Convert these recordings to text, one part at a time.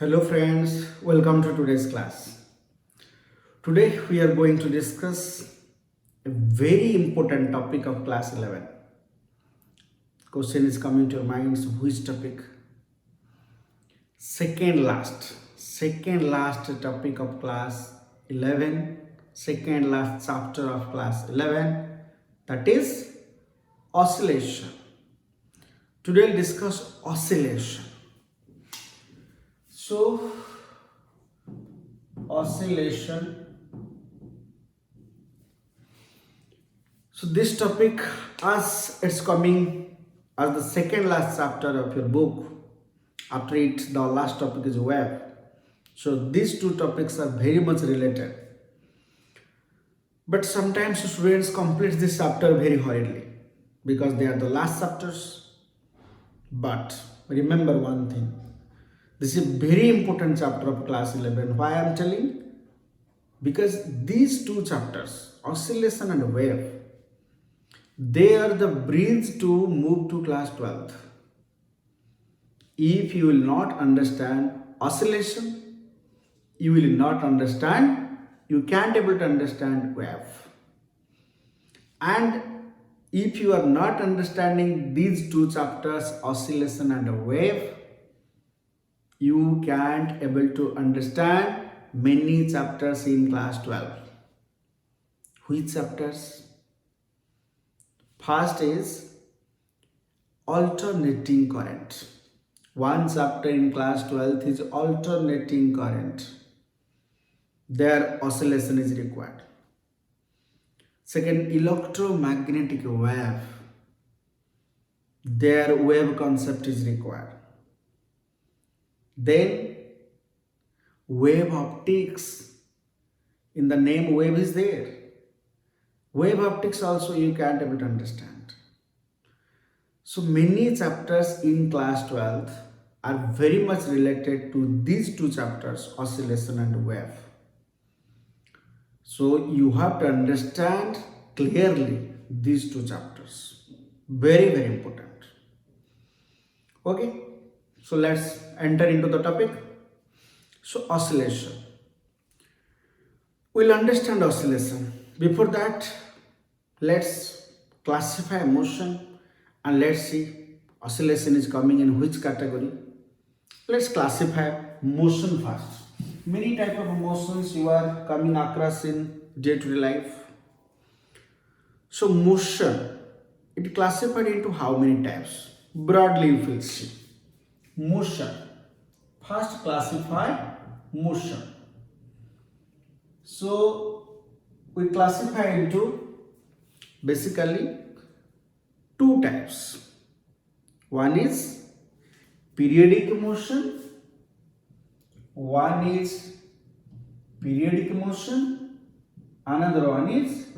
Hello friends, welcome to today's class. Today we are going to discuss a very important topic of class 11. Question is coming to your minds, which topic? Second last topic of class 11, second last chapter of class 11, that is oscillation. Today we'll discuss oscillation. So oscillation. So this topic, as it's coming as the second last chapter of your book, after it the last topic is wave. So these two topics are very much related. But sometimes students complete this chapter very hurriedly because they are the last chapters. But remember one thing. This is a very important chapter of class 11. Why I am telling? Because these two chapters, oscillation and wave, they are the bridge to move to class 12th. If you will not understand oscillation, you will not understand, you can't able to understand wave. And if you are not understanding these two chapters, oscillation and wave, you can't able to understand many chapters in class 12. Which chapters? First is alternating current. One chapter in class 12th is alternating current. There oscillation is required. Second, electromagnetic wave. Their wave concept is required. Then wave optics. In the name wave is there. Wave optics also you can't able to understand. So many chapters in class 12 are very much related to these two chapters, oscillation and wave. So you have to understand clearly these two chapters. Very, very important. Okay, so let's enter into the topic. So oscillation. We'll understand oscillation. Before that, let's classify motion and let's see oscillation is coming in which category. Let's classify motion first. Many type of motions you are coming across in day-to-day life. So motion, it classified into how many types? Broadly you will see. Motion. First classify motion. So we classify into basically two types. One is periodic motion. One is periodic motion. Another one is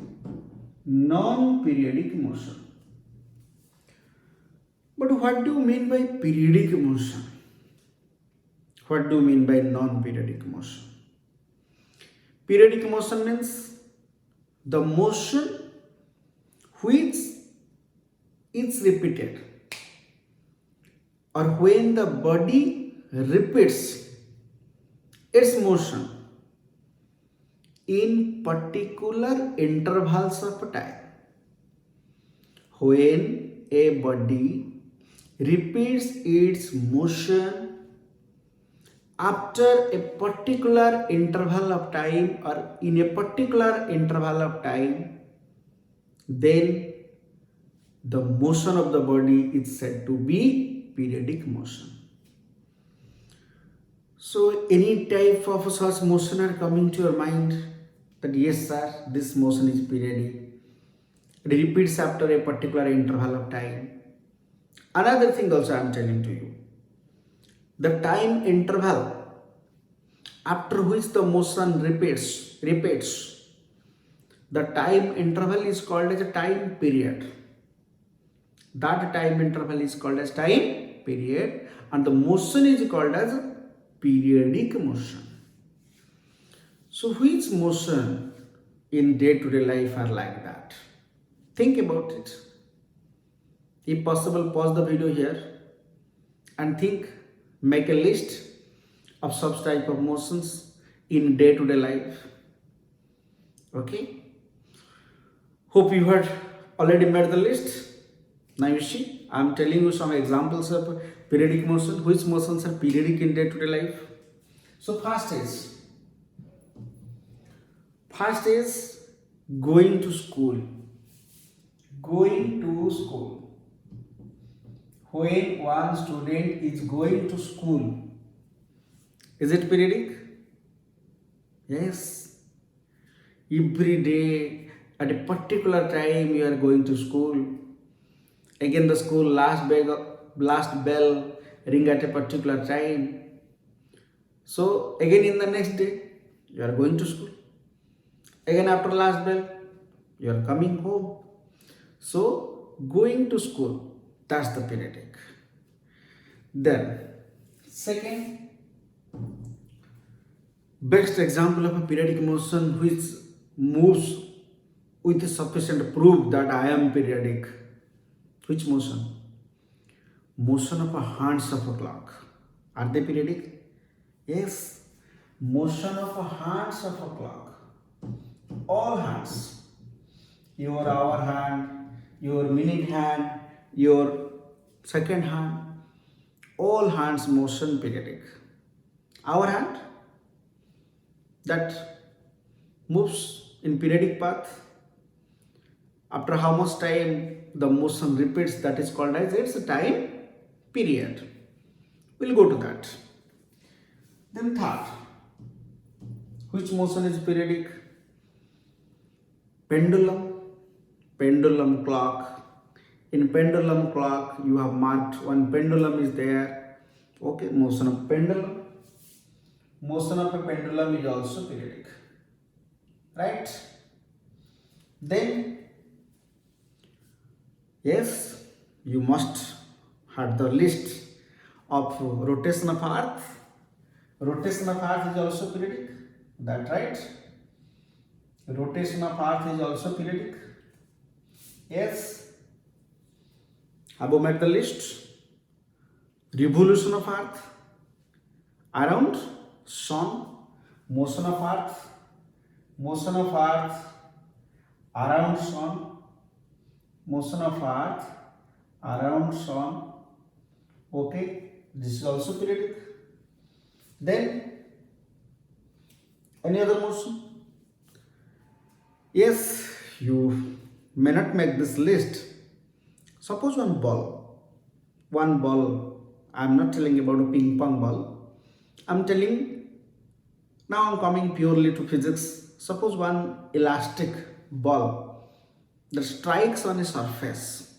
non-periodic motion. But what do you mean by periodic motion? What do you mean by non-periodic motion? Periodic motion means the motion which is repeated, or when the body repeats its motion in particular intervals of time. When a body repeats its motion after a particular interval of time or in a particular interval of time, then the motion of the body is said to be periodic motion. So any type of such motion are coming to your mind that yes sir, this motion is periodic. It repeats after a particular interval of time. Another thing also I am telling to you. The time interval after which the motion repeats, the time interval is called as a time period. That time interval is called as time period and the motion is called as periodic motion. So which motion in day-to-day life are like that? Think about it. If possible, pause the video here and think, make a list of such type of motions in day-to-day life. Okay, hope you had already made the list. Now you see, I am telling you some examples of periodic motion. Which motions are periodic in day-to-day life? So first is going to school. Going to school. When one student is going to school, is it periodic? Yes. Every day at a particular time you are going to school. Again the school last bell ring at a particular time. So again in the next day you are going to school. Again after last bell you are coming home. So going to school, that's the periodic. Then second best example of a periodic motion which moves with sufficient proof that I am periodic. Which motion? Motion of a hands of a clock. Are they periodic? Yes. Motion of a hands of a clock. All hands. Your hour hand, your minute hand, your second hand. All hands motion periodic. Our hand that moves in periodic path. After how much time the motion repeats, that is called as its time period. We'll go to that. Then third, which motion is periodic? Pendulum clock. In pendulum clock you have marked one pendulum is there. Okay, motion of pendulum. Motion of a pendulum is also periodic. Right? Then yes, you must have the list of rotation of earth. Rotation of earth is also periodic. That right? Rotation of earth is also periodic. Yes. Have you made the list? Revolution of earth around sun. Motion of earth. Motion of earth around sun. Motion of earth around sun. Okay, this is also periodic. Then any other motion? Yes, you may not make this list. Suppose one ball. I am not telling about a ping pong ball. I am telling, now I am coming purely to physics. Suppose one elastic ball that strikes on a surface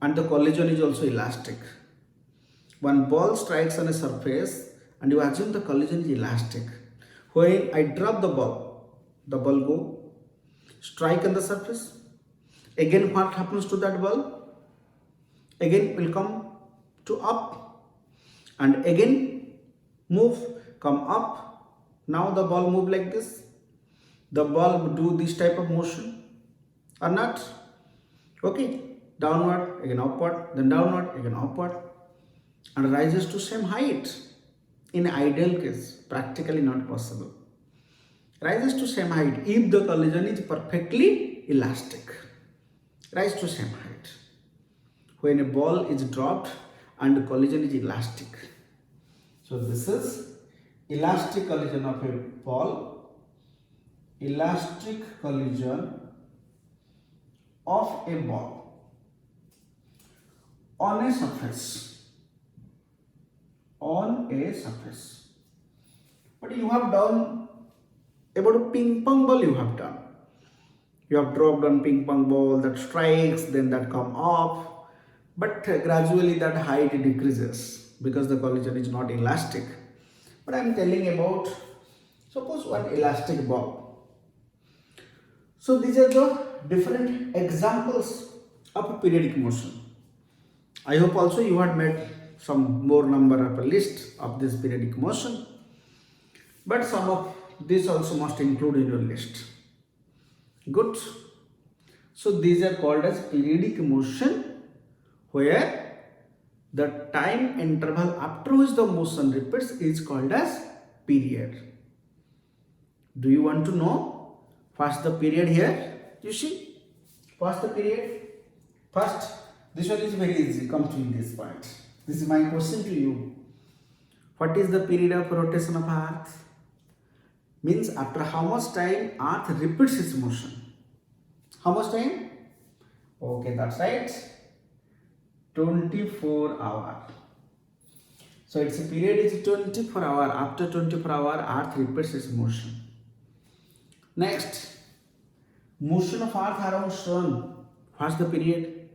and the collision is also elastic. One ball strikes on a surface and you assume the collision is elastic. When I drop the ball go strike on the surface. Again what happens to that ball? Again will come to up and again move, come up. Now the ball move like this. The ball do this type of motion or not? Okay, downward, again upward, then downward, again upward, and rises to same height. In ideal case, practically not possible. Rises to same height if the collision is perfectly elastic. Rise to same height. When a ball is dropped and the collision is elastic. So this is elastic collision of a ball. Elastic collision of a ball on a surface. But you have done about a ping pong ball. You have dropped on ping pong ball that strikes, then that come up, but gradually that height decreases because the collision is not elastic. But I am telling about, suppose one elastic ball. So these are the different examples of periodic motion. I hope also you had made some more number of a list of this periodic motion, but some of this also must include in your list. Good. So these are called as periodic motion, where The time interval after which the motion repeats is called as period. Do you want to know what's the period here? You see, what's the period? First, this one is very easy. Come to this point. This is my question to you. What is the period of rotation of Earth? Means after how much time Earth repeats its motion. How much time? Okay, that's right. 24 hours. So its period is 24 hours. After 24 hours, Earth repeats its motion. Next, motion of Earth around Sun. What's the period?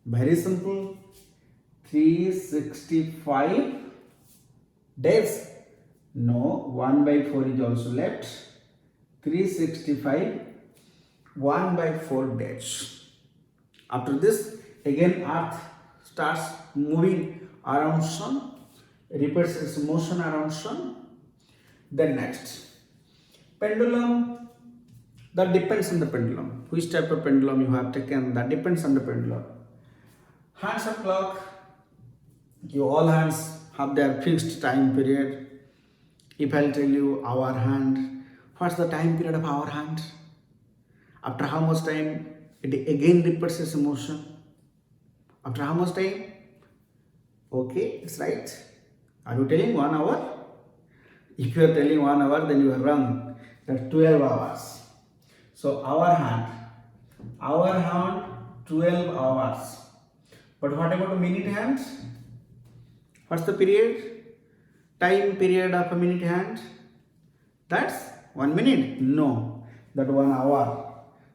Very simple. 365 days. No, 1 by 4 is also left. 365, 1 by 4 days. After this, again Earth starts moving around Sun, repeats its motion around Sun. Then next, pendulum. That depends on the pendulum. Which type of pendulum you have taken, that depends on the pendulum. Hands of clock. You all hands have their fixed time period. If I'll tell you hour hand, what's the time period of hour hand? After how much time it again repeats its motion? After how much time? Okay, it's right. Are you telling 1 hour? If you are telling 1 hour, then you are wrong. That's 12 hours. So hour hand, 12 hours. But what about a minute hand? What's the period? Time period of a minute hand? That's 1 minute. No, that 1 hour.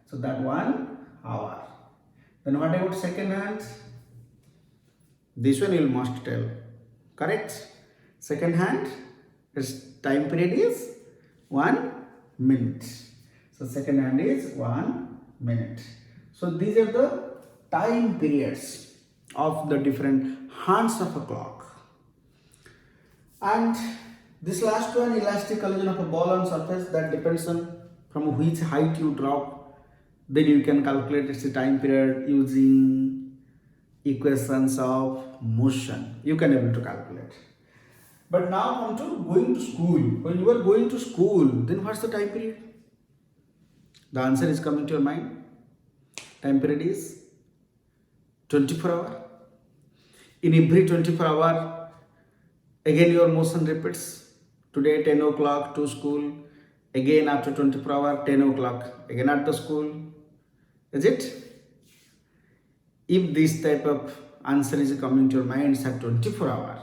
So that 1 hour. Then what about second hand? This one you must tell. Correct? Second hand, its time period is 1 minute. So second hand is 1 minute. So these are the time periods of the different hands of a clock. And this last one, elastic collision of a ball on surface, that depends on from which height you drop. Then you can calculate its time period using equations of motion. You can able to calculate. But now come to going to school. When you are going to school, then what's the time period? The answer is coming to your mind. Time period is 24 hours. In every 24 hours, again your motion repeats. Today 10 o'clock to school. Again after 24 hours, 10 o'clock. Again at the school. Is it? If this type of answer is coming to your mind at 24 hours,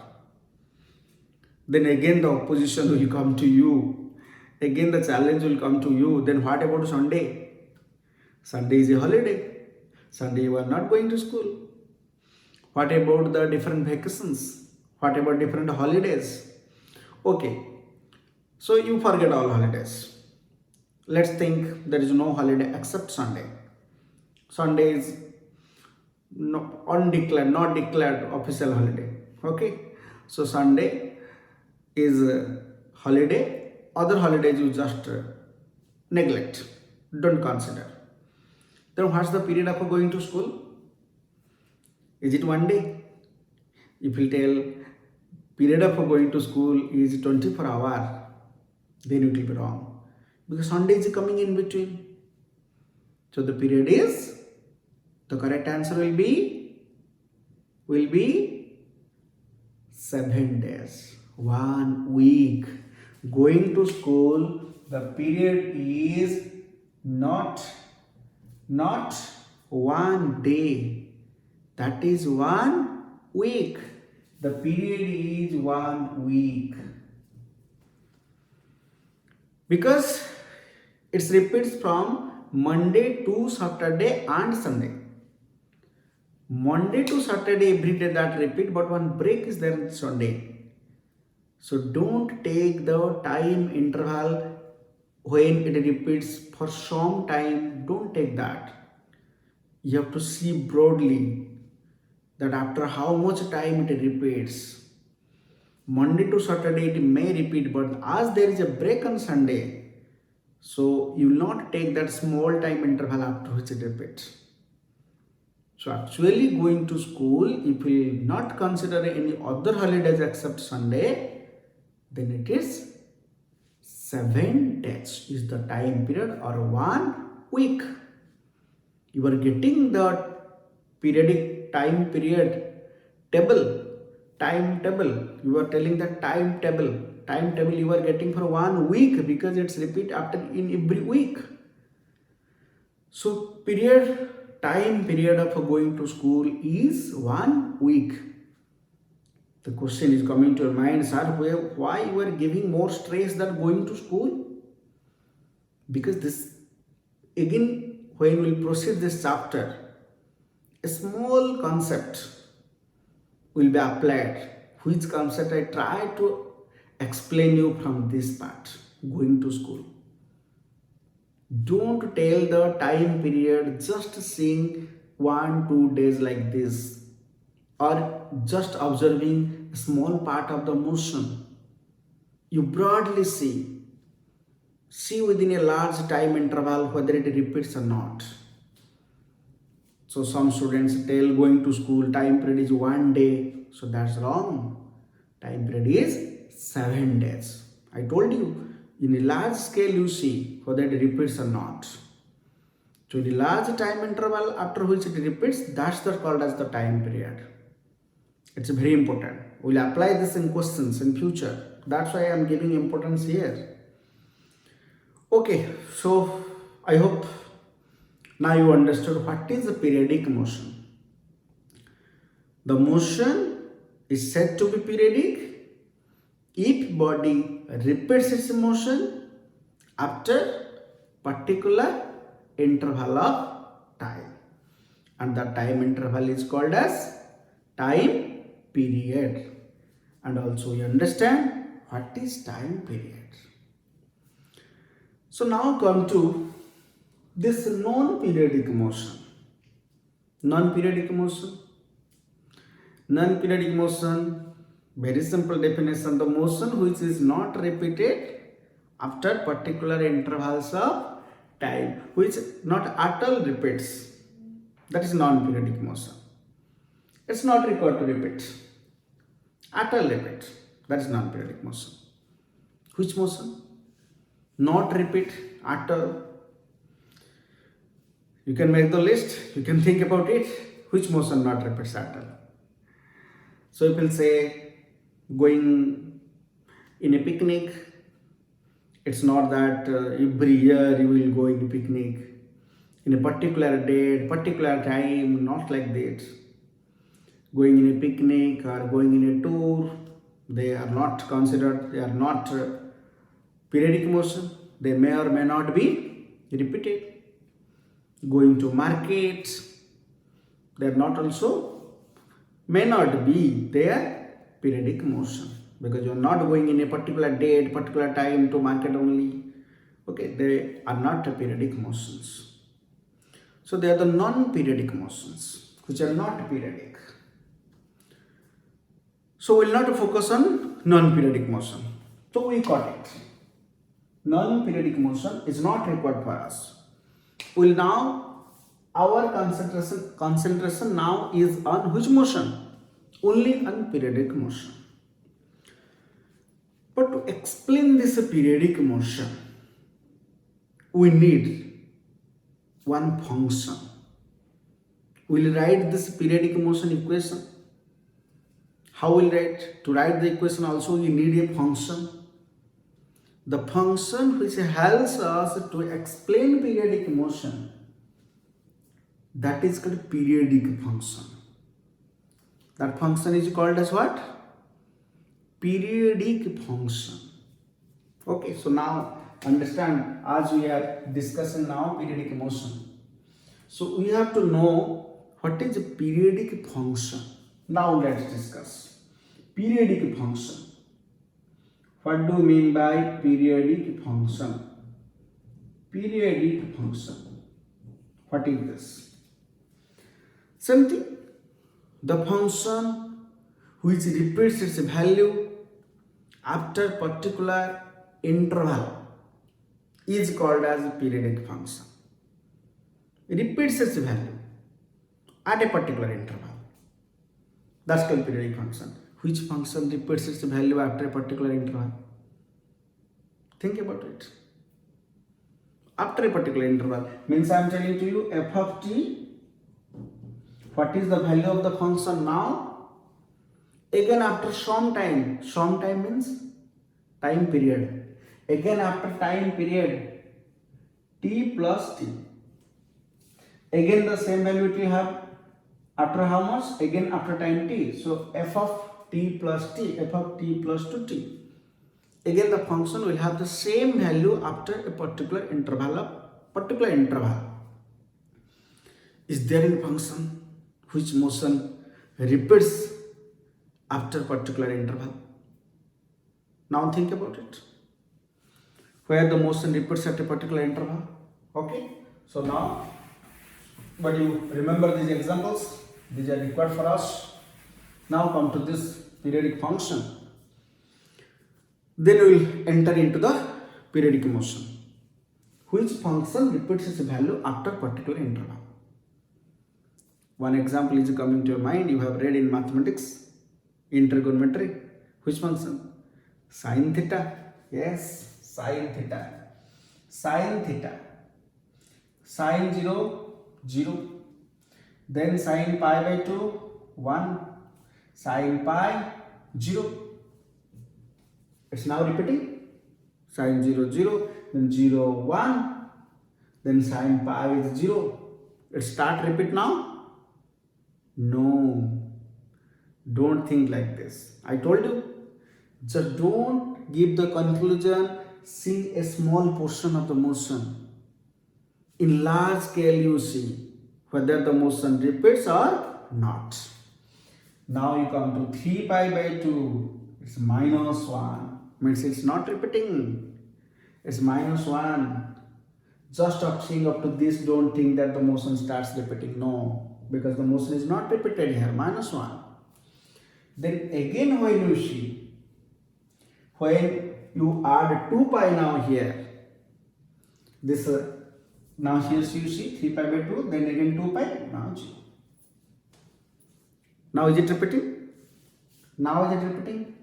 then again the opposition will come to you. Again the challenge will come to you. Then what about Sunday? Sunday is a holiday. Sunday you are not going to school. What about the different vacations? What about different holidays? Okay, so you forget all holidays. Let's think there is no holiday except Sunday. Sunday is not declared official holiday. Okay, so Sunday is a holiday. Other holidays you just neglect, don't consider. Then what's the period of going to school? Is it 1 day? If you tell period of going to school is 24 hours, then it will be wrong. Because Sunday is coming in between. So the period is, the correct answer will be 7 days. 1 week. Going to school, the period is not 1 day. That is 1 week. The period is 1 week. Because it repeats from Monday to Saturday and Sunday. Monday to Saturday every day that repeat, but one break is there on Sunday. So don't take the time interval when it repeats for some time. Don't take that. You have to see broadly that after how much time it repeats. Monday to Saturday it may repeat, but as there is a break on Sunday, so you will not take that small time interval after which it repeats. So actually going to school, if we not consider any other holidays except Sunday, then it is 7 days is the time period or 1 week. You are getting the periodic time period table, timetable. You are telling the timetable you are getting for 1 week because it's repeat after in every week. So time period of going to school is 1 week. The question is coming to your mind, sir, why you are giving more stress than going to school? Because this, again, when we will proceed this chapter, a small concept will be applied. Which concept I try to explain you from this part, going to school. Don't tell the time period just seeing 1-2 days like this or just observing a small part of the motion. You broadly see within a large time interval whether it repeats or not. So some students tell going to school time period is 1 day, so that's wrong. Time period is 7 days. I told you, in a large scale you see whether it repeats or not. So in a large time interval after which it repeats, that's called as the time period. It's very important. We'll apply this in questions in future. That's why I'm giving importance here. Okay, so I hope now you understood what is the periodic motion. The motion is said to be periodic if body repeats its motion after particular interval of time, and the time interval is called as time period. And also you understand what is time period. So now come to this non-periodic motion. Non-periodic motion, very simple definition, the motion which is not repeated after particular intervals of time, which not at all repeats, that is non-periodic motion. It's not required to repeat, at all repeat, that is non-periodic motion. Which motion? Not repeat at all. You can make the list, you can think about it, which motion not repeats at all. So you will say going in a picnic, it's not that every year you will go in a picnic in a particular date, particular time, not like that. Going in a picnic or going in a tour, they are not considered, they are not periodic motion, they may or may not be repeated. Going to market, they are not also, may not be their periodic motion, because you are not going in a particular date, particular time to market only. Okay, they are not periodic motions. So they are the non-periodic motions which are not periodic. So we will not focus on non-periodic motion. So we got it. Non-periodic motion is not required for us. Will now, our concentration now is on which motion? Only on periodic motion. But to explain this periodic motion, we need one function. We will write this periodic motion equation. How will write? To write the equation also you need a function. The function which helps us to explain periodic motion, that is called periodic function. That function is called as what? Periodic function. Okay, so now understand, as we are discussing now periodic motion. So we have to know what is a periodic function. Now let's discuss periodic function. What do you mean by periodic function? Periodic function. What is this? Same thing. The function which repeats its value after particular interval is called as a periodic function. It repeats its value at a particular interval. That's called periodic function. Which function repeats its value after a particular interval? Think about it. After a particular interval means I am telling to you f of t. What is the value of the function now? Again after some time means time period. Again after time period, t plus t. Again the same value it will have after how much? Again after time t. So f of t plus t, f of t plus 2t. Again the function will have the same value after a particular interval. Is there any function which motion repeats after particular interval? Now think about it. Where the motion repeats at a particular interval. Okay. So now, but you remember these examples. These are required for us. Now come to this periodic function. Then we will enter into the periodic motion. Which function repeats its value after particular interval? One example is coming to your mind. You have read in mathematics, in trigonometry. Which function? Sin theta. Yes, sin theta. Sin theta. Sin 0, 0. Then sin pi by 2, 1. Sin pi, 0. It's now repeating. Sin 0, 0. Then 0, 1. Then sin pi is 0. It start repeat now. No, don't think like this. I told you, just don't give the conclusion, see a small portion of the motion. In large scale you see whether the motion repeats or not. Now you come to 3 pi by 2, it's minus 1, means it's not repeating, it's minus 1. Just up seeing up to this, don't think that the motion starts repeating, no. Because the motion is not repeated here, minus 1. Then again when you see, when you add 2 pi now here, this now here you see 3 pi by 2, then again 2 pi, now 0. Now is it repeating? Now is it repeating?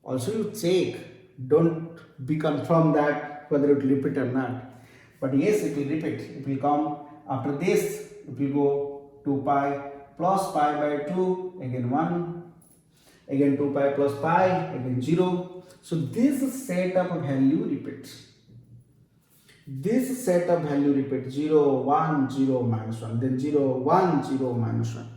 Also you check, don't be confirmed that whether it will repeat or not. But yes, it will repeat. It will come after this, it will go 2 pi plus pi by 2, again 1, again 2 pi plus pi, again 0. So this set of value repeats. This set of value repeats 0, 1, 0, minus 1, then 0, 1, 0, minus 1.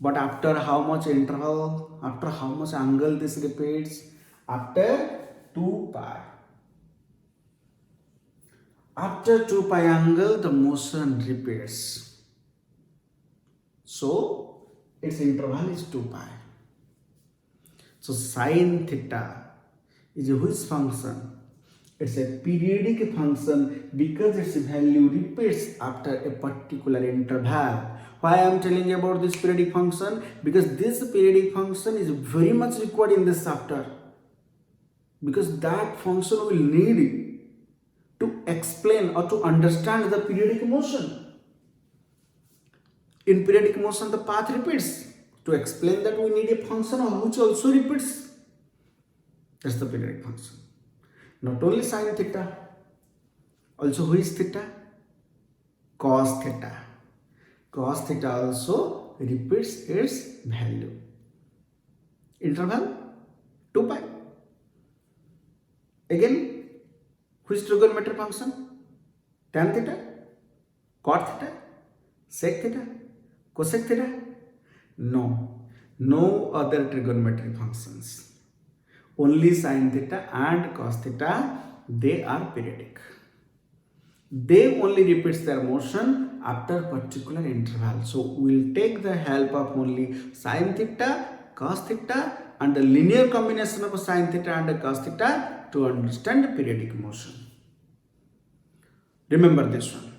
But after how much interval, after how much angle this repeats? After 2 pi. After 2 pi angle, the motion repeats. So its interval is 2 pi. So sin theta is a which function? It's a periodic function because its value repeats after a particular interval. Why I am telling you about this periodic function? Because this periodic function is very much required in this chapter. Because that function will need to explain or to understand the periodic motion. In periodic motion, the path repeats. To explain that, we need a function which also repeats. That's the periodic function. Not only sin theta, also who is theta? Cos theta. Cos theta also repeats its value. Interval 2 pi. Again, which trigonometric function? Tan theta, cot theta, sec theta, cosec theta? No, no other trigonometric functions. Only sin theta and cos theta, they are periodic. They only repeats their motion after particular interval. So we will take the help of only sin theta, cos theta and the linear combination of sin theta and cos theta to understand periodic motion. Remember this one,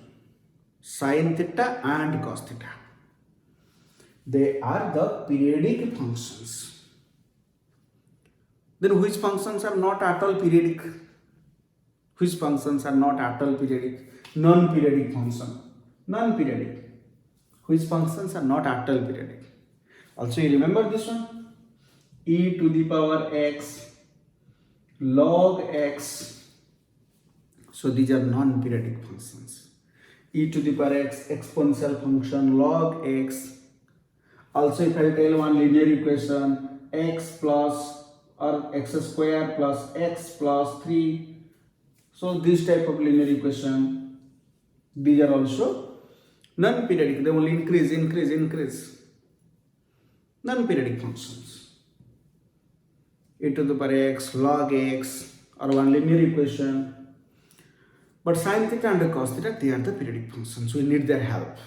sin theta and cos theta. They are the periodic functions. Then which functions are not at all periodic? Which functions are not at all periodic? Non-periodic function. Non-periodic. which functions are not at all periodic. Also, you remember this one? E to the power x, log x. So these are non-periodic functions. E to the power x, exponential function, log x. Also, if I tell one linear equation, x plus or x square plus x plus 3. So this type of linear equation, these are also non-periodic. They will increase. Non-periodic functions. E to the power x, log x, or one linear equation. But sin theta and cos theta, they are the periodic functions. We need their help.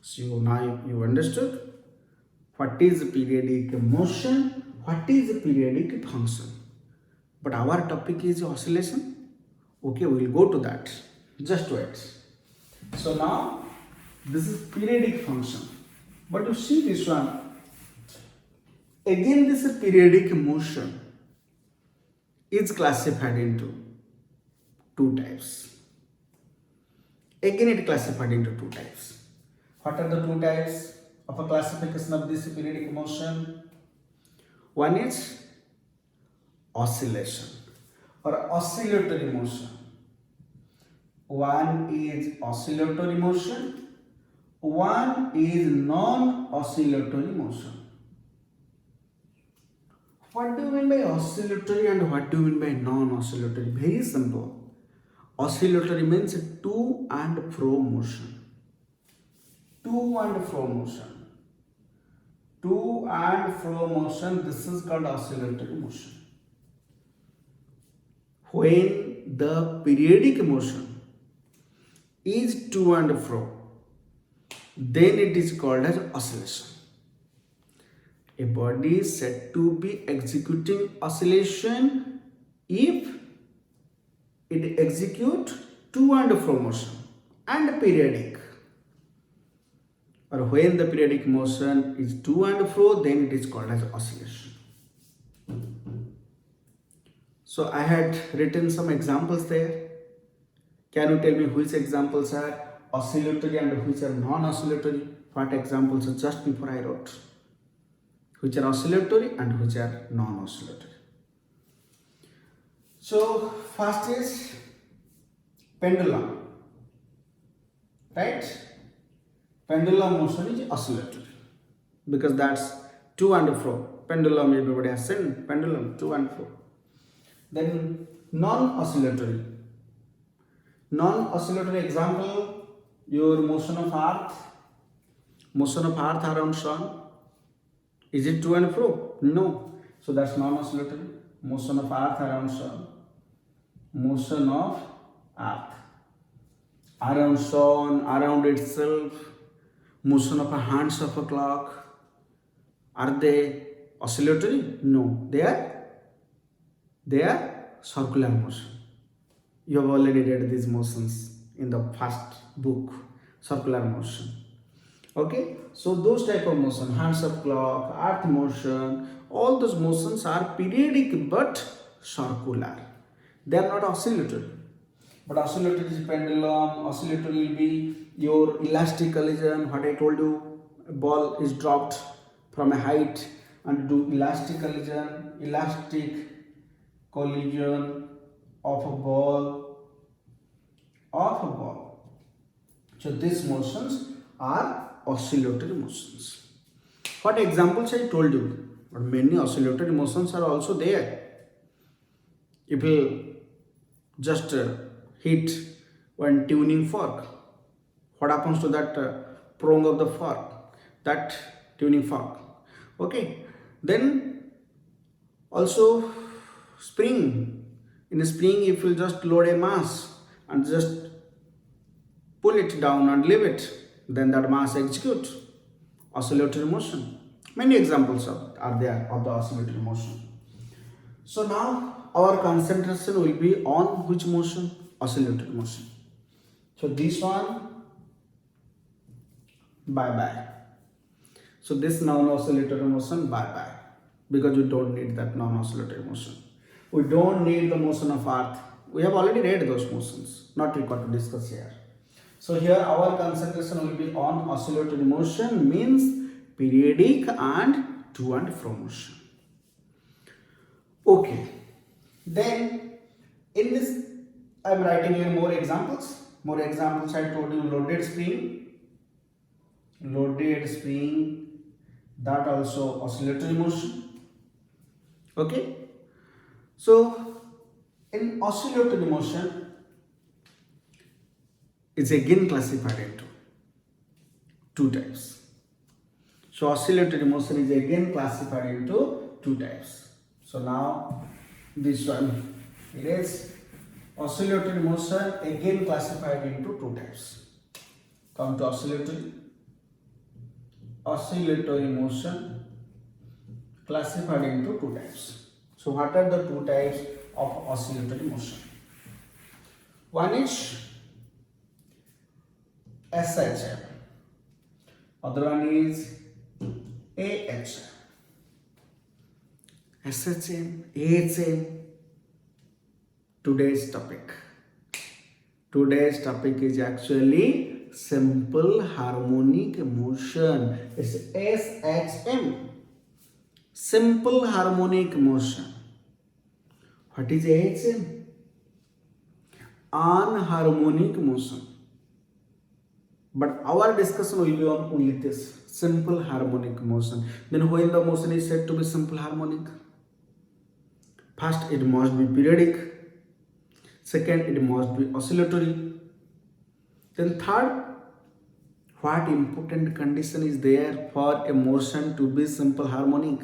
So now you understood what is periodic motion, what is periodic function. But our topic is oscillation. Okay, we will go to that. Just wait. So now this is periodic function. But you see this one. Again, this periodic motion is classified into two types. Again, it classified into two types. What are the two types of a classification of this periodic motion? One is oscillation or oscillatory motion. One is oscillatory motion. One is non-oscillatory motion. What do you mean by oscillatory and what do you mean by non-oscillatory? Very simple. Oscillatory means to and fro motion. To and fro motion. To and fro motion, this is called oscillatory motion. When the periodic motion is to and fro, then it is called as oscillation. A body is said to be executing oscillation if it executes to and fro motion and periodic. Or when the periodic motion is to and fro, then it is called as oscillation. So I had written some examples there. Can you tell me which examples are oscillatory and which are non-oscillatory? What examples just before I wrote? Which are oscillatory and which are non-oscillatory. So first is pendulum, right? Pendulum motion is oscillatory because that's to and fro. Pendulum, everybody has seen pendulum, to and fro. Then non-oscillatory. Non-oscillatory example, your motion of earth. Motion of earth around sun. Is it to and fro? No. So that's non-oscillatory. Motion of earth around sun. Motion of earth around sun, around itself. Motion of a hands of a clock. Are they oscillatory? No. They are circular motion. You have already read these motions in the first book, circular motion. Okay, so those type of motion, hands of clock, earth motion, all those motions are periodic but circular. They are not oscillatory. But oscillatory is pendulum, oscillatory will be your elastic collision. What I told you, a ball is dropped from a height and do elastic collision of a ball. So these motions are oscillatory motions. What examples I told you, but many oscillatory motions are also there. If you just hit one tuning fork, what happens to that prong of the fork, that tuning fork? Okay, then also spring. In a spring, if you just load a mass and just pull it down and leave it, then that mass executes oscillatory motion. Many examples are there of the oscillatory motion. So now our concentration will be on which motion? Oscillatory motion. So this one, bye-bye. So this non-oscillatory motion, bye-bye. Because we don't need that non-oscillatory motion. We don't need the motion of earth. We have already read those motions. Not required to discuss here. So here our concentration will be on oscillatory motion, means periodic and to and fro motion. Okay, then in this I am writing here more examples. More examples I told you: loaded spring, that also oscillatory motion. Okay, so in oscillatory motion is again classified into two types. So oscillatory motion is again classified into two types. So now this one, it is oscillatory motion again classified into two types. Come to oscillatory motion classified into two types. So what are the two types of oscillatory motion? One is SHM, other one is AHM. SHM, AHM. Today's topic is actually simple harmonic motion. It's SHM, simple harmonic motion. What is AHM? Anharmonic motion. But our discussion will be on only this, simple harmonic motion. Then when the motion is said to be simple harmonic? First, it must be periodic. Second, it must be oscillatory. Then third, what important condition is there for a motion to be simple harmonic?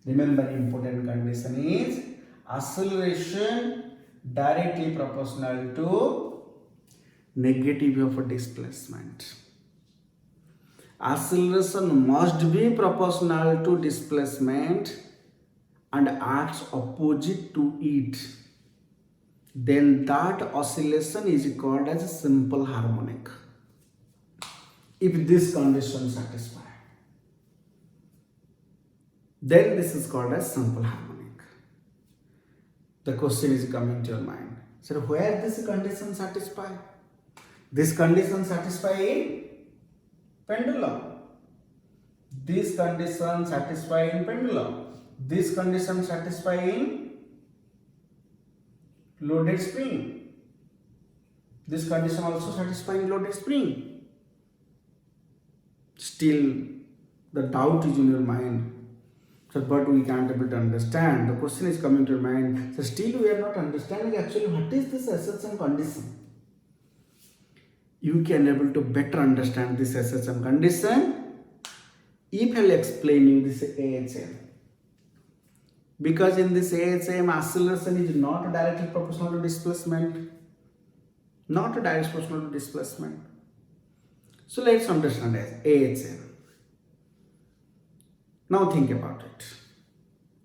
Remember, important condition is acceleration directly proportional to negative of displacement. Acceleration must be proportional to displacement and acts opposite to it. Then that oscillation is called as a simple harmonic. If this condition satisfied, then this is called as simple harmonic. The question is coming to your mind. So where this condition satisfy? This condition satisfy in pendulum. This condition satisfy in pendulum. This condition satisfy in loaded spring. This condition also satisfy in loaded spring. Still, the doubt is in your mind. So, but we can't able to understand. The question is coming to your mind. So, still we are not understanding actually what is this SHM condition. You can able to better understand this SHM condition if I'll explain you this AHM. Because in this AHM, acceleration is not directly proportional to displacement. Not directly proportional to displacement. So let's understand as AHM. Now think about it.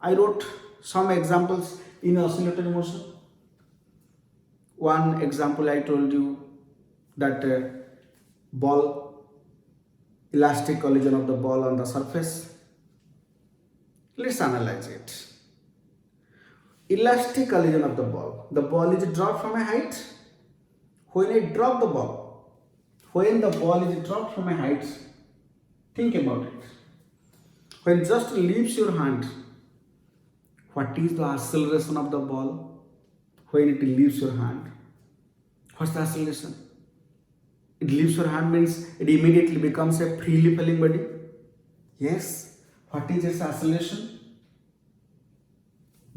I wrote some examples in oscillatory motion. One example I told you that ball, elastic collision of the ball on the surface. Let's analyze it. Elastic collision of the ball. The ball is dropped from a height. When I drop the ball, when the ball is dropped from a height, think about it. When just leaves your hand, what is the acceleration of the ball? When it leaves your hand, what's the acceleration? It leaves your hand means it immediately becomes a freely falling body. Yes. What is its acceleration?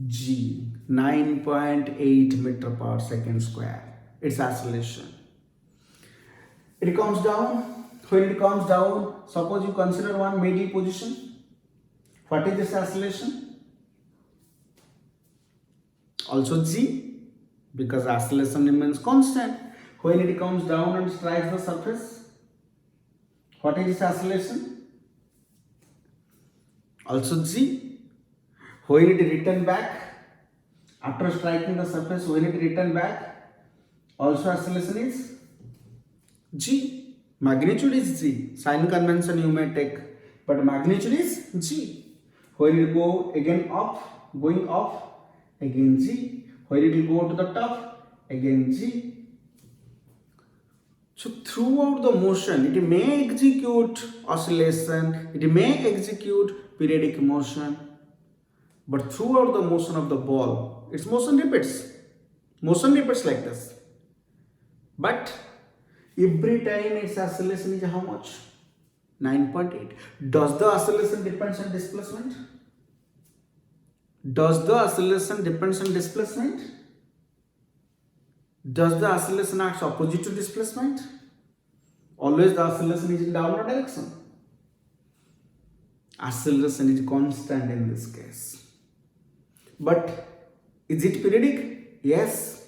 G, 9.8 meter per second square. Its acceleration. It comes down. When it comes down, suppose you consider one middle position. What is this acceleration? Also G, because acceleration remains constant. When it comes down and strikes the surface, what is its acceleration? Also G. When it return back, after striking the surface, when it return back, also acceleration is G. Magnitude is G. Sign convention you may take, but magnitude is G. When it go again up, going up, again G. When it will go to the top, again G. So throughout the motion, it may execute oscillation, it may execute periodic motion, but throughout the motion of the ball, its motion repeats. Motion repeats like this. But every time its oscillation is how much? 9.8. Does the oscillation depends on displacement? Does the oscillation depends on displacement? Does the oscillation acts opposite to displacement? Always the oscillation is in downward direction. Oscillation is constant in this case. But is it periodic? Yes.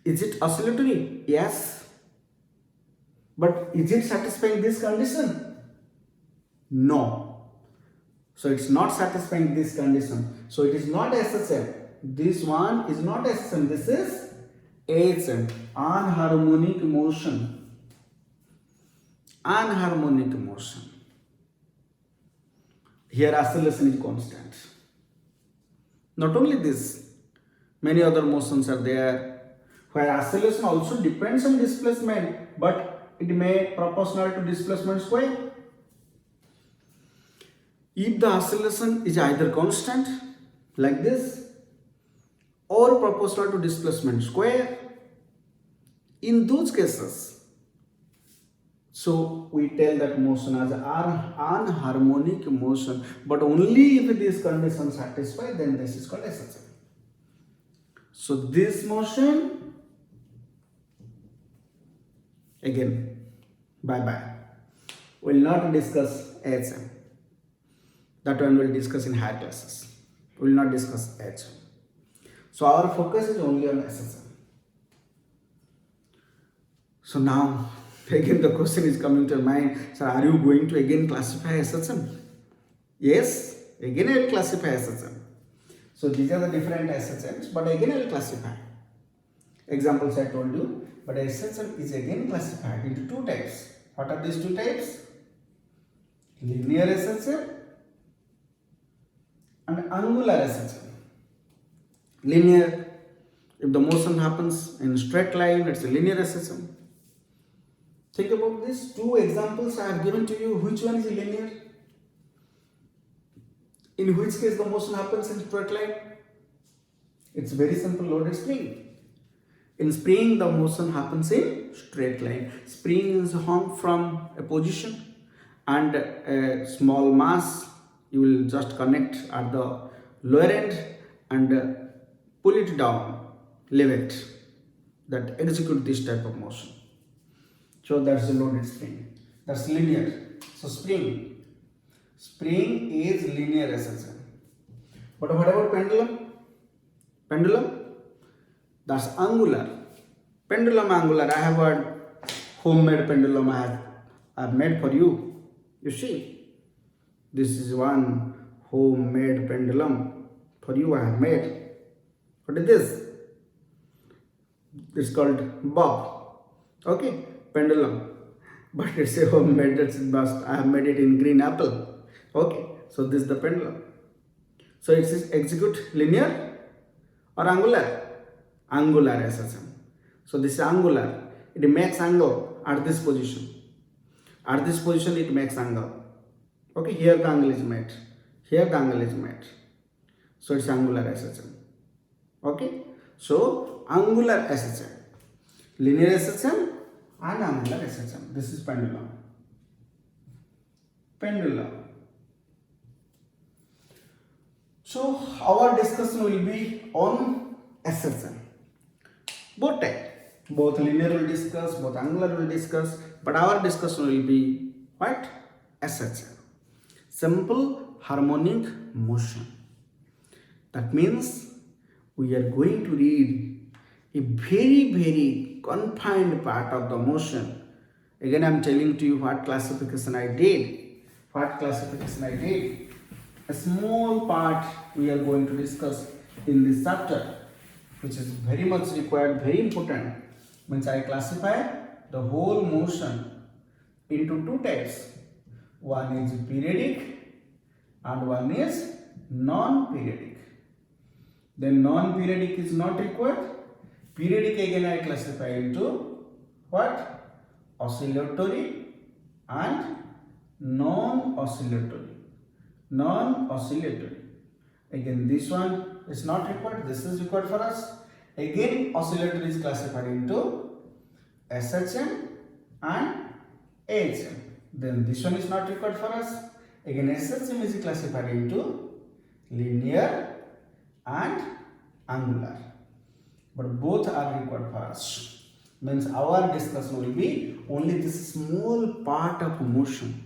Is it oscillatory? Yes. But is it satisfying this condition? No. So it's not satisfying this condition. So it is not SHM. This one is not SHM. This is AHM. Anharmonic motion. Anharmonic motion. Here oscillation is constant. Not only this, many other motions are there where oscillation also depends on displacement, but it may proportional to displacement square. If the oscillation is either constant like this or proportional to displacement square, in those cases, so we tell that motion as anharmonic motion, but only if these conditions satisfy, then this is called SHM. So this motion, again, bye-bye. We'll not discuss AHM. That one we'll discuss in higher classes. We will not discuss AHM. So our focus is only on SHM. So now, again the question is coming to your mind, sir, are you going to again classify SHM? Yes, again I will classify SHM. So these are the different SHMs, but again I will classify. Examples I told you, but SHM is again classified into two types. What are these two types? Linear SHM and angular SHM. Linear, if the motion happens in straight line, it's a linear SHM. Think about this. Two examples I have given to you. Which one is linear? In which case the motion happens in straight line? It's very simple, loaded spring. In spring, the motion happens in straight line. Spring is hung from a position and a small mass. You will just connect at the lower end and pull it down, leave it. That execute this type of motion. So that's the loaded spring. That's linear. So spring is linear SHM. But what about pendulum? Pendulum? That's angular. Pendulum angular. I have a homemade pendulum I have made for you. You see, this is one homemade pendulum for you I have made. What is this? It's called bob. Okay, pendulum. But it's a homemade. That's bust. I have made it in green apple. Okay, so this is the pendulum. So it is execute linear or angular? Angular SHM. So this is angular. It makes angle at this position. At this position it makes angle. Okay, here the angle is made. Here the angle is made. So it's angular SHM. Okay, so angular SHM, linear SHM and angular SHM. This is pendulum. Pendulum. So our discussion will be on SHM. Both type. Both linear will discuss, both angular will discuss, but our discussion will be what? SHM. Simple harmonic motion. That means we are going to read a very confined part of the motion. Again I am telling to you what classification I did. What classification I did. A small part we are going to discuss in this chapter, which is very much required, very important. Means I classify the whole motion into two types. One is periodic and one is non-periodic. Then non-periodic is not required. Periodic again I classify into what? oscillatory and non-oscillatory. Non-oscillatory. Again, this one is not required. This is required for us. Again, oscillatory is classified into SHM and AHM. Then this one is not required for us. Again, SHM is classified into linear and angular. But both are required for us. Means our discussion will be only this small part of motion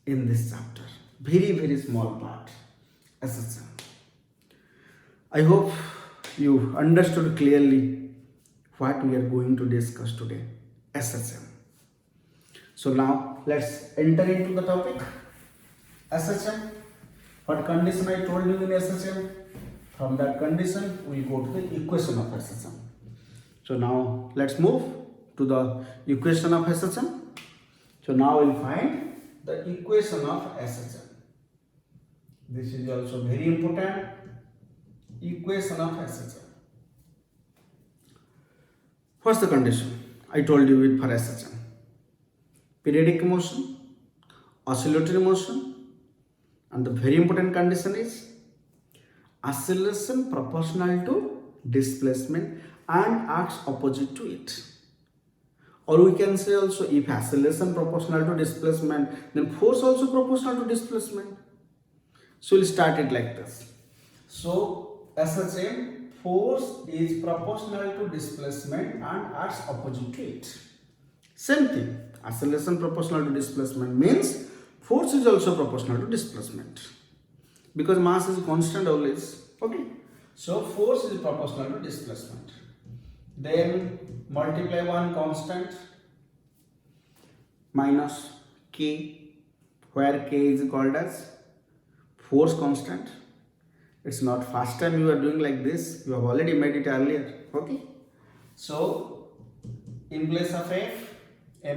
in this chapter. Very, very small part. SHM. I hope you understood clearly what we are going to discuss today. SHM. So now let's enter into the topic. SHM. What condition I told you in SHM? From that condition we go to the equation of SHM. So now let's move to the equation of SHM. So now we'll find the equation of SHM. This is also very important. Equation of SHM. What's the condition? I told you it for SHM. Periodic motion, oscillatory motion, and the very important condition is acceleration proportional to displacement and acts opposite to it. Or we can say also, if acceleration proportional to displacement, then force also proportional to displacement. So we'll start it like this. So SHM, force is proportional to displacement and acts opposite to it. Same thing. Acceleration proportional to displacement means force is also proportional to displacement. Because mass is constant always. Okay. So force is proportional to displacement. Then multiply one constant minus k, where k is called as force constant. It's not first time you are doing like this. You have already made it earlier. Okay. So in place of F,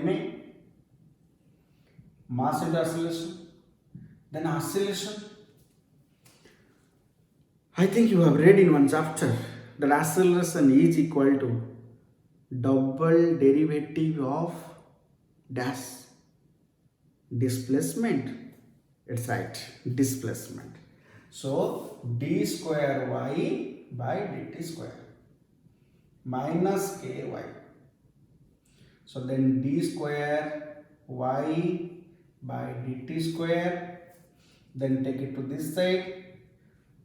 ma, mass into acceleration. Then acceleration. I think you have read in one chapter that acceleration is equal to double derivative of dash displacement. It's right, displacement. So d square y by dt square minus ky. So then d square y by dt square, then take it to this side,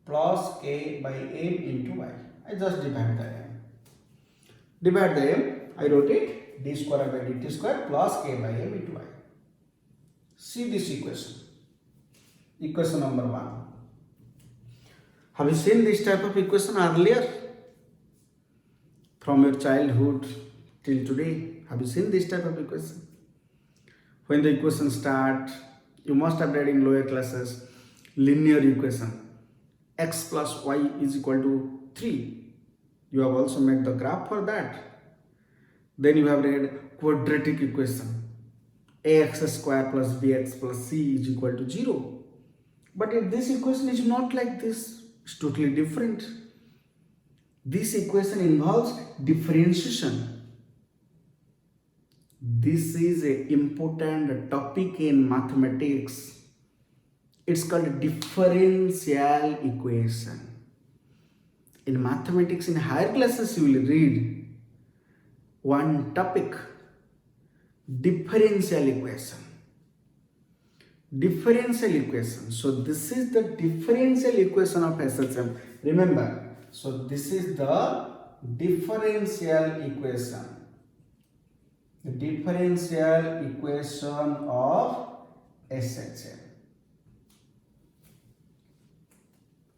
plus k by m into y. I just divide the m. Divide the m, I wrote it d square by dt square plus k by m into y. See this equation. Equation number 1. Have you seen this type of equation earlier? From your childhood till today, have you seen this type of equation? When the equation start, you must have read in lower classes, linear equation. X plus y is equal to 3. You have also made the graph for that. Then you have read quadratic equation. Ax square plus bx plus c is equal to 0. But if this equation is not like this, it's totally different. This equation involves differentiation. This is an important topic in mathematics. It's called differential equation. In mathematics, in higher classes, you will read one topic, differential equation. Differential equation. So this is the differential equation of SHM. Remember, so this is the differential equation. The differential equation of SHM.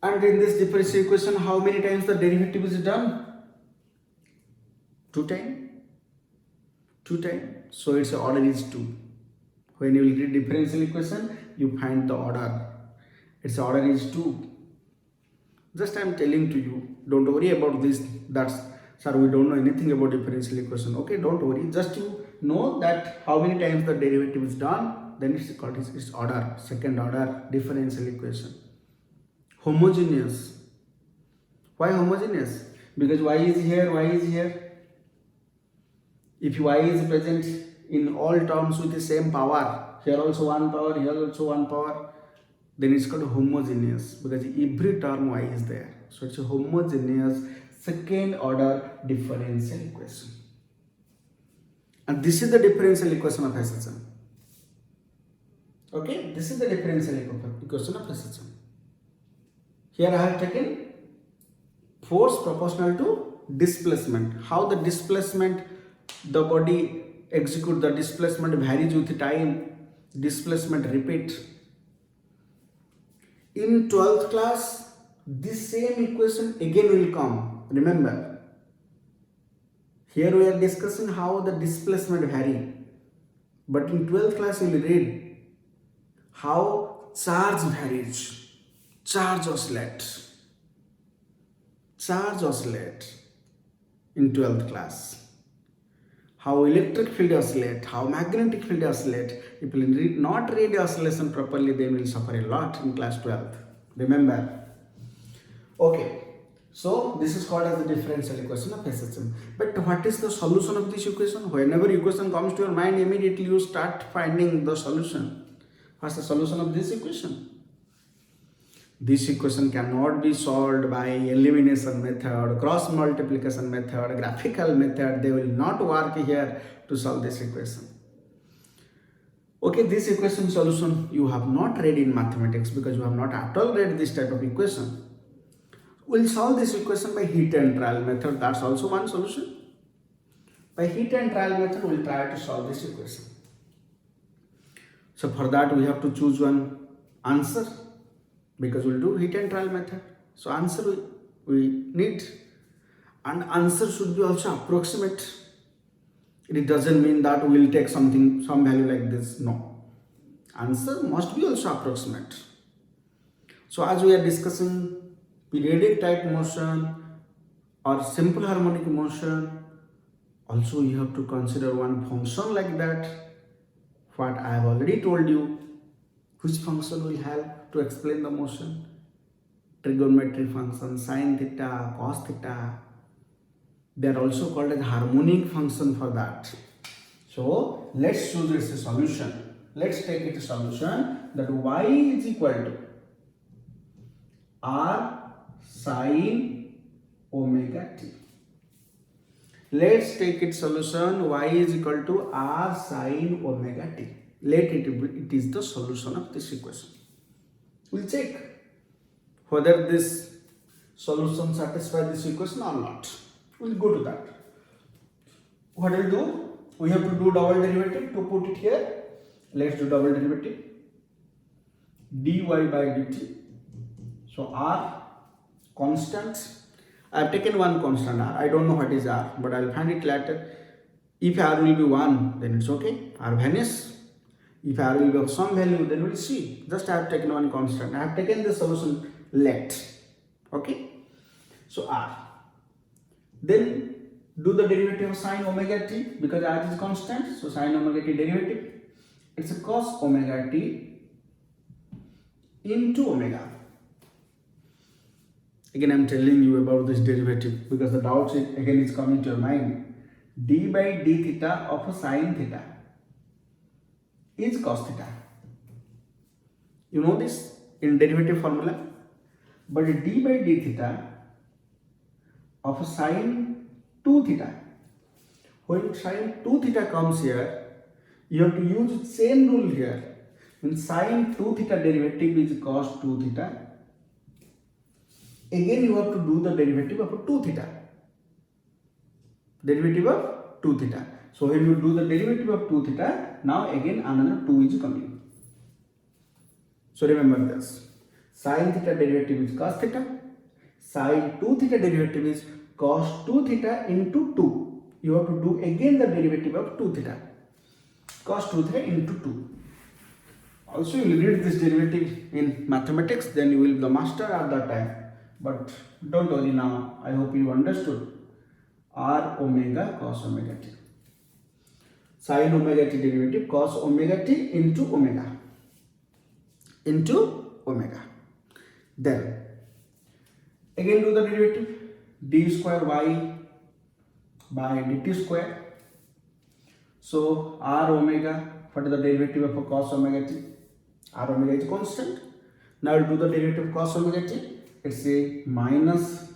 And in this differential equation, how many times the derivative is done? 2 times. 2 times. So its order is 2. When you will read differential equation, you find the order. Its order is 2. Just I am telling to you, don't worry about this. That's, sir, we don't know anything about differential equation. Okay, don't worry. Just you know that how many times the derivative is done, then it's called its order, second order differential equation. Homogeneous. Why homogeneous? Because y is here, y is here. If y is present in all terms with the same power, here also one power, here also one power, then it's called homogeneous because every term y is there. So it's a homogeneous second order differential equation. And this is the differential equation of SHM. Okay, this is the differential equation of SHM. Here I have taken force proportional to displacement. How the displacement, the body execute the displacement varies with time, displacement repeat. In 12th class, this same equation again will come. Remember, here we are discussing how the displacement vary. But in 12th class, you will read how charge varies, charge oscillate in 12th class. How electric field oscillate, how magnetic field oscillate. If you not read the oscillation properly, they will suffer a lot in class 12th. Remember. Okay. So this is called as the differential equation of SHM. But what is the solution of this equation? Whenever equation comes to your mind, immediately you start finding the solution. What's the solution of this equation? This equation cannot be solved by elimination method, cross multiplication method, graphical method. They will not work here to solve this equation. Okay, this equation solution you have not read in mathematics because you have not at all read this type of equation. We'll solve this equation by heat and trial method. That's also one solution. By heat and trial method, we'll try to solve this equation. So for that, we have to choose one answer, because we'll do heat and trial method. So answer we need, and answer should be also approximate. It doesn't mean that we'll take some value like this. No, answer must be also approximate. So as we are discussing periodic type motion or simple harmonic motion, also you have to consider one function like that. What I have already told you, which function will help to explain the motion? Trigonometric function, sine theta, cos theta. They are also called as harmonic function for that. So let's choose this a solution. Let's take it a solution that y is equal to r sine omega t. Let's take it solution y is equal to r sine omega t. Let it is the solution of this equation. We'll check whether this solution satisfies this equation or not. We'll go to that. What we'll do? We have to do double derivative to put it here. Let's do double derivative. dy by dt. So r constant. I have taken one constant r. I don't know what is r, but I'll find it later. If r will be 1, then it's okay. R vanish. If r will be of some value, then we'll see. Just I have taken one constant. I have taken the solution let. Okay. So r. Then do the derivative of sine omega t, because r is constant. So sine omega t derivative. It's a cos omega t into omega. Again, I'm telling you about this derivative because the doubt again is coming to your mind. D by d theta of sine theta is cos theta. You know this in derivative formula. But d by d theta of sine 2 theta. When sine 2 theta comes here, you have to use same rule here. When sine 2 theta derivative is cos 2 theta, again you have to do the derivative of 2 theta. Derivative of 2 theta. So when you do the derivative of 2 theta, now again another 2 is coming. So remember this. Sine theta derivative is cos theta. Sine 2 theta derivative is cos 2 theta into 2. You have to do again the derivative of 2 theta. Cos 2 theta into 2. Also you will read this derivative in mathematics, then you will be the master at that time. But don't worry now, I hope you understood. R omega cos omega t. Sin omega t derivative cos omega t into omega. Into omega. Then again do the derivative. D square y by dt square. So r omega, what is the derivative of a cos omega t? R omega is constant. Now do the derivative of cos omega t. It's a minus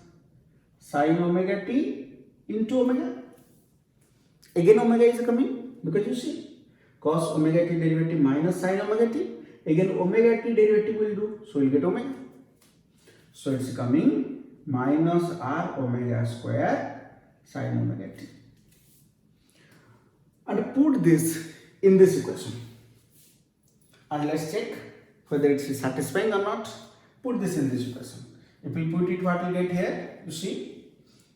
sin omega t into omega. Again omega is coming because you see cos omega t derivative minus sin omega t. Again omega t derivative will do. So you get omega. So it's coming minus r omega square sin omega t. And put this in this equation. And let's check whether it is satisfying or not. Put this in this equation. If we put it, what we get here? You see.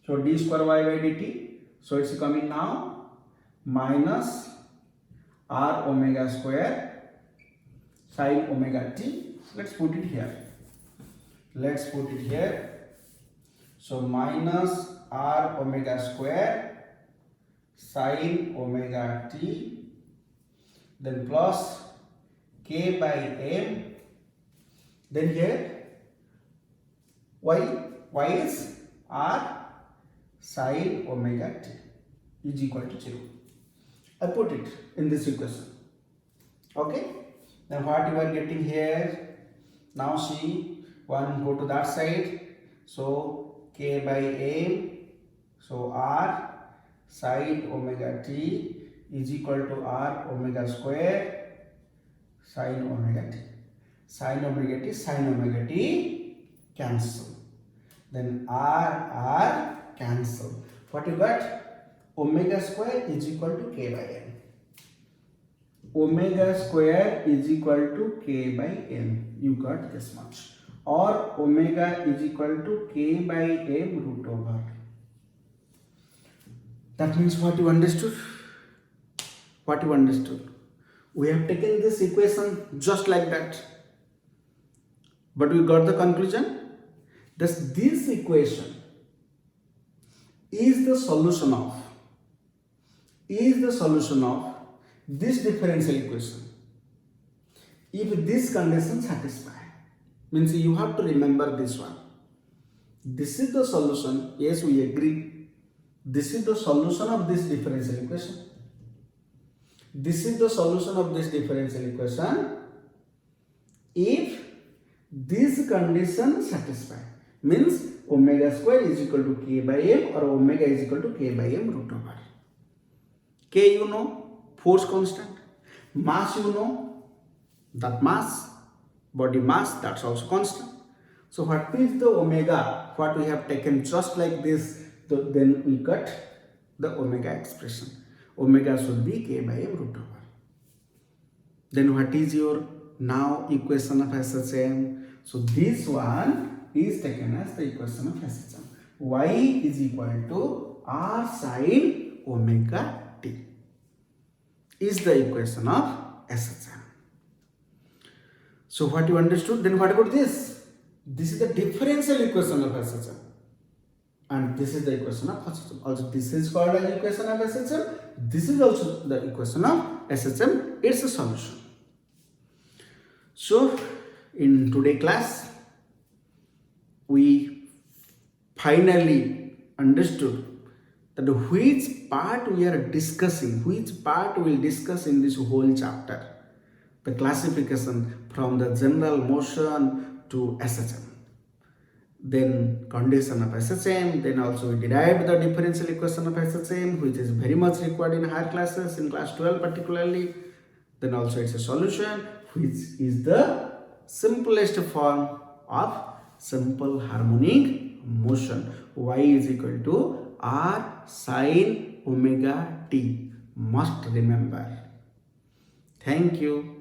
So d square y by dt. So it's coming now minus r omega square sin omega t. Let's put it here. Let's put it here. So minus r omega square sin omega t, then plus k by m, then here y is r sin omega t is equal to 0. I put it in this equation. Okay, then what you are getting here? Now see, one go to that side, so k by m, so r sin omega t is equal to r omega square sin omega t. Sin omega t cancel. Then r cancel. What you got? Omega square is equal to k by m. Omega square is equal to k by m. You got this much. Or omega is equal to k by m root over. That means what you understood? What you understood? We have taken this equation just like that. But we got the conclusion. Thus, this equation is the solution of this differential equation. If this condition satisfies, means you have to remember this one. This is the solution. Yes, we agree. This is the solution of this differential equation. This is the solution of this differential equation if this condition satisfies. Means omega square is equal to k by m or omega is equal to k by m root over. K you know, force constant. Mass you know, that mass, body mass, that's also constant. So what is the omega? What we have taken just like this, then we got the omega expression. Omega should be k by m root over. Then what is your now equation of SHM? So this one is taken as the equation of SHM. Y is equal to r sin omega t is the equation of SHM. So what you understood? Then what about this? This is the differential equation of SHM. And this is the equation of SHM. Also, this is called as equation of SHM. This is also the equation of SHM. It's a solution. So, in today's class, we finally understood that which part we are discussing, which part we will discuss in this whole chapter. The classification from the general motion to SHM. Then condition of SHM, then also we derived the differential equation of SHM, which is very much required in higher classes, in class 12 particularly. Then also it's a solution, which is the simplest form of simple harmonic motion. Y is equal to r sin omega t. Must remember. Thank you.